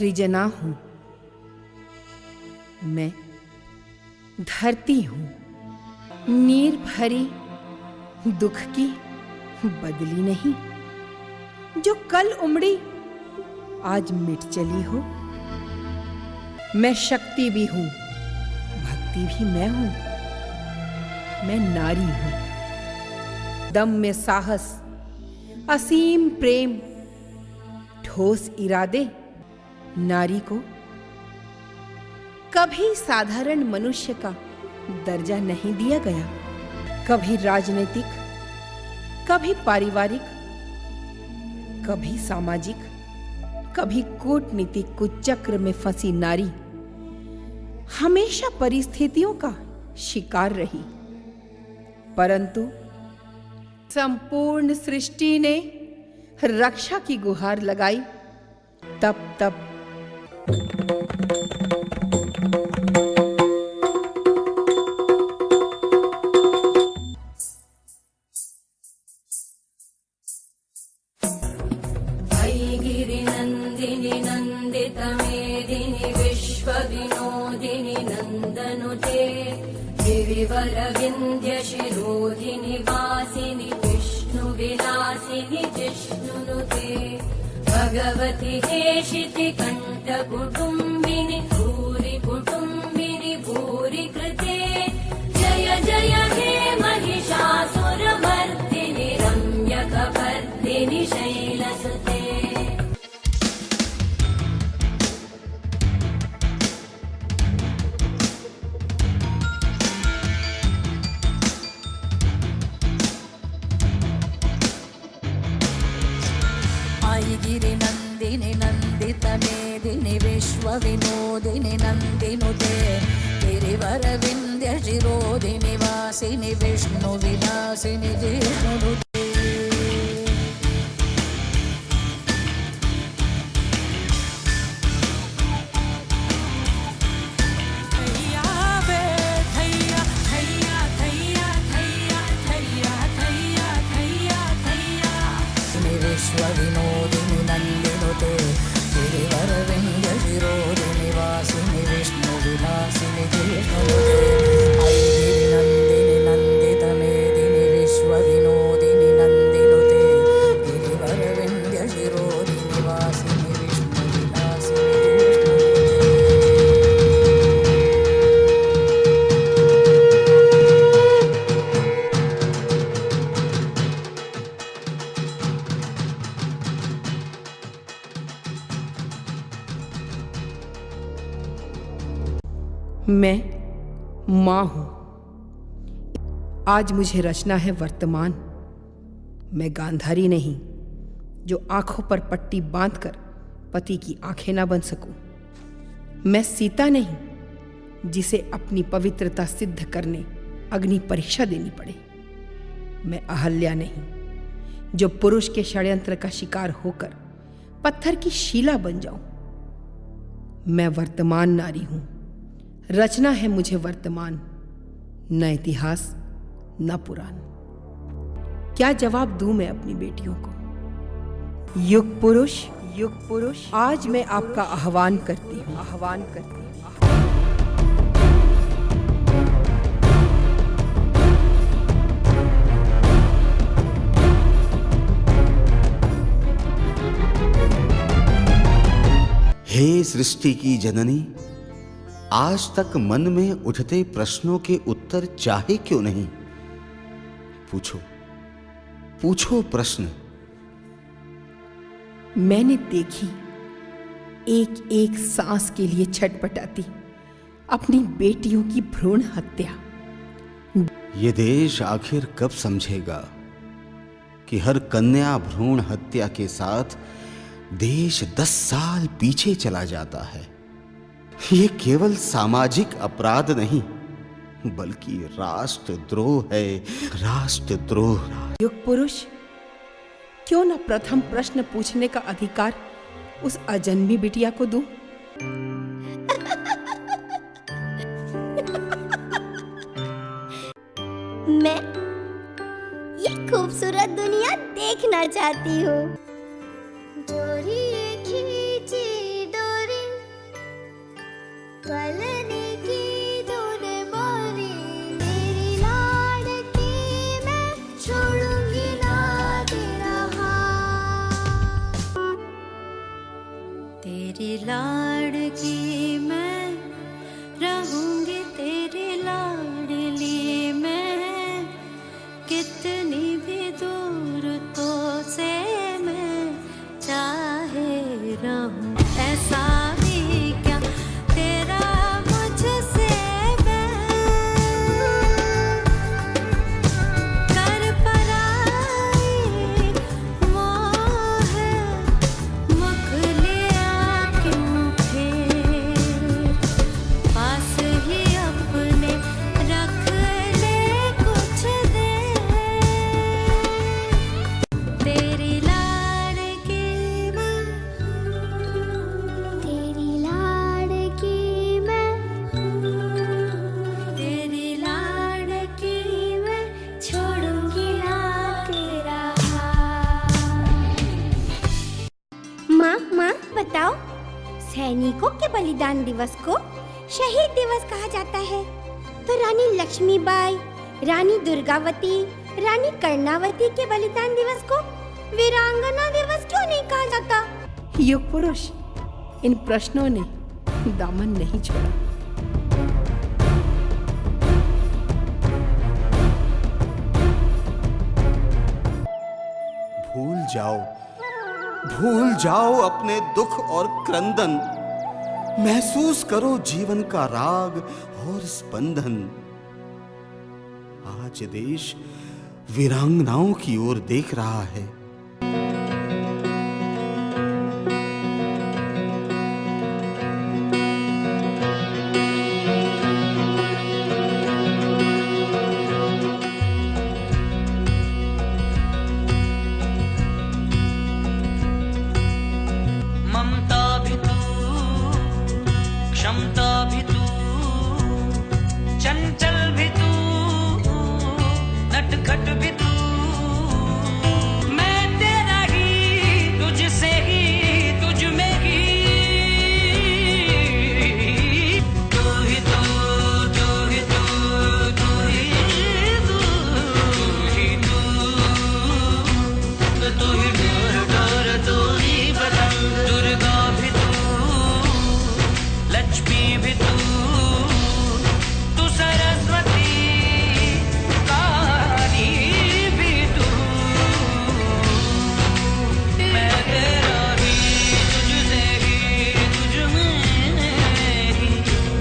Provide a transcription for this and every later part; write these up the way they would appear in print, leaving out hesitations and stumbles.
सृजना हूं, मैं धरती हूं, नीर भरी दुख की बदली नहीं, जो कल उमड़ी आज मिट चली हो। मैं शक्ति भी हूं, भक्ति भी मैं हूं, मैं नारी हूं। दम में साहस, असीम प्रेम, ठोस इरादे, नारी को कभी साधारण मनुष्य का दर्जा नहीं दिया गया। कभी राजनीतिक, कभी पारिवारिक, कभी सामाजिक, कभी कूटनीतिक कुचक्र में फंसी नारी हमेशा परिस्थितियों का शिकार रही, परंतु संपूर्ण सृष्टि ने रक्षा की गुहार लगाई। तब गिरिनन्दिनि नन्दितमेदिनि विश्वविनोदिनि नन्दनुते गिरिवरविन्द्यशिरोधिनि वासिनि विष्णुविलासिनि जिष्णुनुते भगवति हेशिति कण्ठकुटुम्बिनि भूरि कुटुम्बिनि भूरि कृते जय जय हे महिषासुरमर्दिनि रम्यकपर्दिनि शैलसुते। गिरिनन्दिनि नन्दितमेदिनि विश्वविनोदिनि नन्दिनुते गिरिवरविन्द्यशिरोधिनि वासिनि विष्णुविलासिनि जिष्णुनुते। विश्वविनोदिनि नन्दिनुते गिरिवरविन्द्यशिरोधिनि वासिनि विष्णुविलासिनि जिष्णुनुते। गिरिनन्दिनि नन्दितमेदिनि विश्वविनोदिनि नन्दिनुते गिरिवरविन्द्यशिरोधिनि वासिनि विष्णुविलासिनि मैं मां हूं। आज मुझे रचना है वर्तमान। मैं गांधारी नहीं जो आंखों पर पट्टी बांधकर पति की आंखें ना बन सकूं। मैं सीता नहीं जिसे अपनी पवित्रता सिद्ध करने अग्नि परीक्षा देनी पड़े। मैं अहल्या नहीं जो पुरुष के षड्यंत्र का शिकार होकर पत्थर की शीला बन जाऊं। मैं वर्तमान नारी हूं। रचना है मुझे वर्तमान, न इतिहास न पुराण। क्या जवाब दूं मैं अपनी बेटियों को? युग पुरुष आज मैं आपका आह्वान करती हूं। हे सृष्टि की जननी, आज तक मन में उठते प्रश्नों के उत्तर चाहे क्यों नहीं? पूछो प्रश्न। मैंने देखी एक एक सांस के लिए छटपटाती अपनी बेटियों की भ्रूण हत्या। ये देश आखिर कब समझेगा कि हर कन्या भ्रूण हत्या के साथ देश 10 साल पीछे चला जाता है। ये केवल सामाजिक अपराध नहीं बल्कि राष्ट्रद्रोह है, राष्ट्रद्रोह। युग पुरुष, क्यों न प्रथम प्रश्न पूछने का अधिकार उस अजन्मी बिटिया को दूं? मैं ये खूबसूरत दुनिया देखना चाहती हूँ। डोरी खींची डोरी लाड़की मैं रहूंगी तेरी लाडली मैं, कितनी भी दूर तो से मैं चाहे रहूं, ऐसा भी क्या तेरा मुझसे कर पराई मोह मुख लिया क्यों फिर, पास ही अपने रख ले कुछ देर, तेरी लाड़की मैं, तेरी लाड़की मैं, तेरी लाड़की मैं, छोड़ूंगी ना तेरा हाथ। माँ बताओ, सैनिकों के बलिदान दिवस को शहीद दिवस कहा जाता है, तो रानी लक्ष्मीबाई, रानी दुर्गावती, रानी कर्णावती के बलिदान दिवस को वीरांगना दिवस क्यों नहीं कहा जाता? युग पुरुष, इन प्रश्नों ने दामन नहीं छोड़ा। भूल जाओ अपने दुख और क्रंदन, महसूस करो जीवन का राग और स्पंदन। आज देश वीरांगनाओं की ओर देख रहा है। ममता भी तू, क्षमता भी तू, चंचल भी तू, नटखट भी तू, मैं तेरा ही, तुझसे ही, तुझ में ही, तू ही तू, तू ही तू, तू ही तू, तू ही डोर डोर, तू ही पतंग, दुर्गा भी तू, लक्ष्मी भी तू, तू सरस्वती, काली भी तू, मैं तेरा ही, तुझसे ही, तुझ में ही,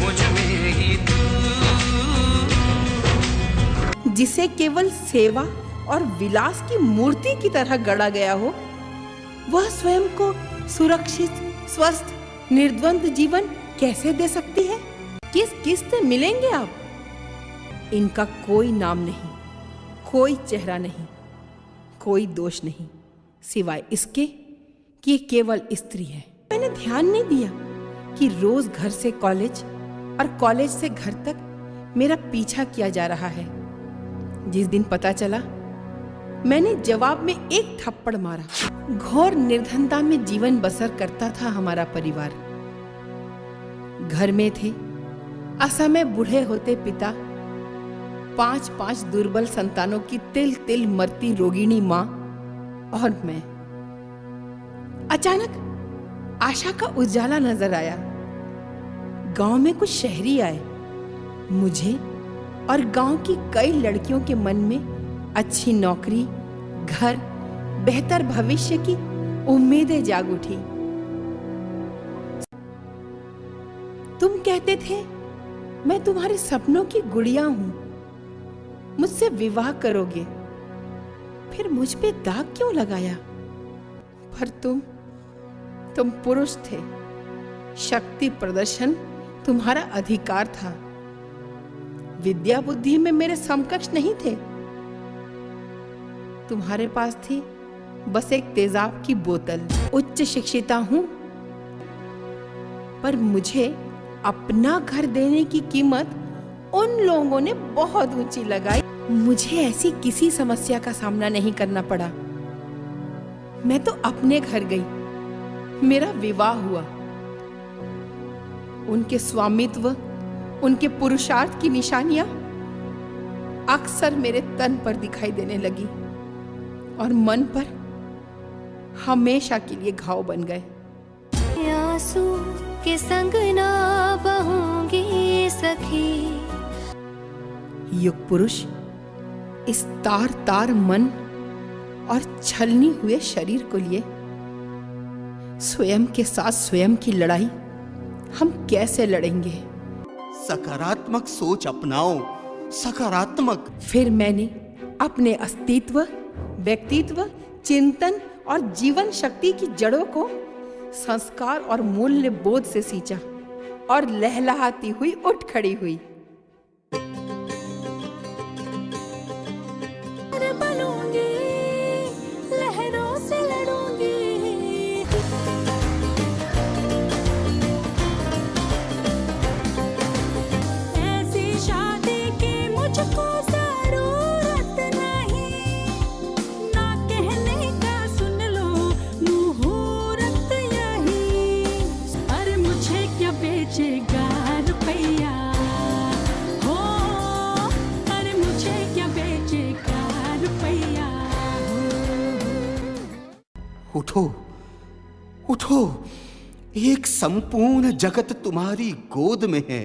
मुझ में ही तू। जिसे केवल सेवा और विलास की मूर्ति की तरह गढ़ा गया हो, वह स्वयं को सुरक्षित, स्वस्थ, निर्द्वंद जीवन कैसे दे सकती है? किस किस से मिलेंगे आप? इनका कोई नाम नहीं, कोई चेहरा नहीं, कोई दोष नहीं, सिवाय इसके कि ये केवल स्त्री है। मैंने ध्यान नहीं दिया कि रोज घर से कॉलेज और कॉलेज से घर तक मेरा पीछा किया जा रहा है। जिस दिन पता चला, मैंने जवाब में एक थप्पड़ मारा। घोर निर्धनता में जीवन बसर करता था हमारा परिवार। घर में थे असमय बूढ़े होते पिता, 5 दुर्बल संतानों की तिल तिल मरती रोगिणी माँ, और मैं। अचानक आशा का उजाला नजर आया। गांव में कुछ शहरी आए। मुझे और गांव की कई लड़कियों के मन में अच्छी नौकरी, घर, बेहतर भविष्य की उम्मीदें जाग उठी। तुम कहते थे मैं तुम्हारे सपनों की गुड़िया हूं, मुझसे विवाह करोगे। फिर मुझ पे दाग क्यों लगाया? पर तुम पुरुष थे। शक्ति प्रदर्शन तुम्हारा अधिकार था। विद्या बुद्धि में मेरे समकक्ष नहीं थे। तुम्हारे पास थी बस एक तेजाब की बोतल। उच्च शिक्षिता हूं, पर मुझे अपना घर देने की कीमत उन लोगों ने बहुत ऊंची लगाई। मुझे ऐसी किसी समस्या का सामना नहीं करना पड़ा। मैं तो अपने घर गई, मेरा विवाह हुआ। उनके स्वामित्व, उनके पुरुषार्थ की निशानियां अक्सर मेरे तन पर दिखाई देने लगी और मन पर हमेशा के लिए घाव बन गए। आंसू के संग ना बहूंगी सखी। युग पुरुष इस तार तार मन और छलनी हुए शरीर को लिए स्वयं के साथ स्वयं की लड़ाई हम कैसे लड़ेंगे? सकारात्मक सोच अपनाओ, सकारात्मक। फिर मैंने अपने अस्तित्व, व्यक्तित्व, चिंतन और जीवन शक्ति की जड़ों को संस्कार और मूल्य बोध से सींचा और लहलहाती हुई उठ खड़ी हुई। बनूंगी, लहरों से लड़ूंगी। ऐसी शादी की मुझको जरूरत नहीं, ना कहने का सुन लो मुहूर्त यही। अरे मुझे क्या बेचेगा रुपया, हो अरे मुझे क्या बेचेगा रुपया। उठो, उठो, एक संपूर्ण जगत तुम्हारी गोद में है।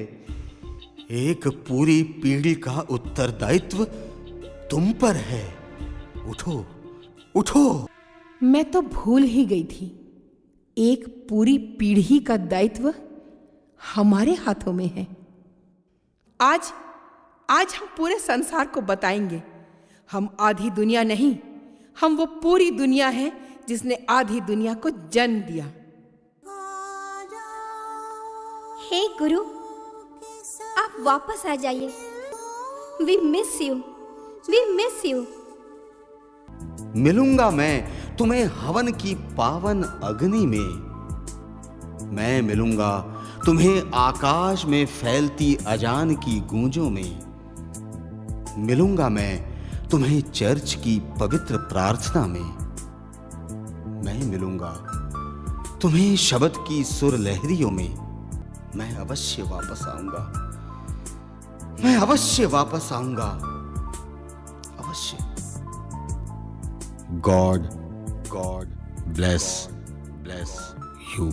एक पूरी पीढ़ी का उत्तरदायित्व तुम पर है। उठो, उठो। मैं तो भूल ही गई थी, एक पूरी पीढ़ी का दायित्व हमारे हाथों में है। आज हम पूरे संसार को बताएंगे, हम आधी दुनिया नहीं, हम वो पूरी दुनिया हैं जिसने आधी दुनिया को जन्म दिया। हे गुरु, आप वापस आ जाइए। We miss you, we miss you. मिलूंगा मैं तुम्हें हवन की पावन अग्नि में। मैं मिलूंगा तुम्हें आकाश में फैलती अजान की गूंजों में। मिलूंगा मैं तुम्हें चर्च की पवित्र प्रार्थना में। मैं मिलूंगा तुम्हें शब्द की सुर लहरियों में। मैं अवश्य वापस आऊंगा, मैं अवश्य वापस आऊंगा, अवश्य। God bless you.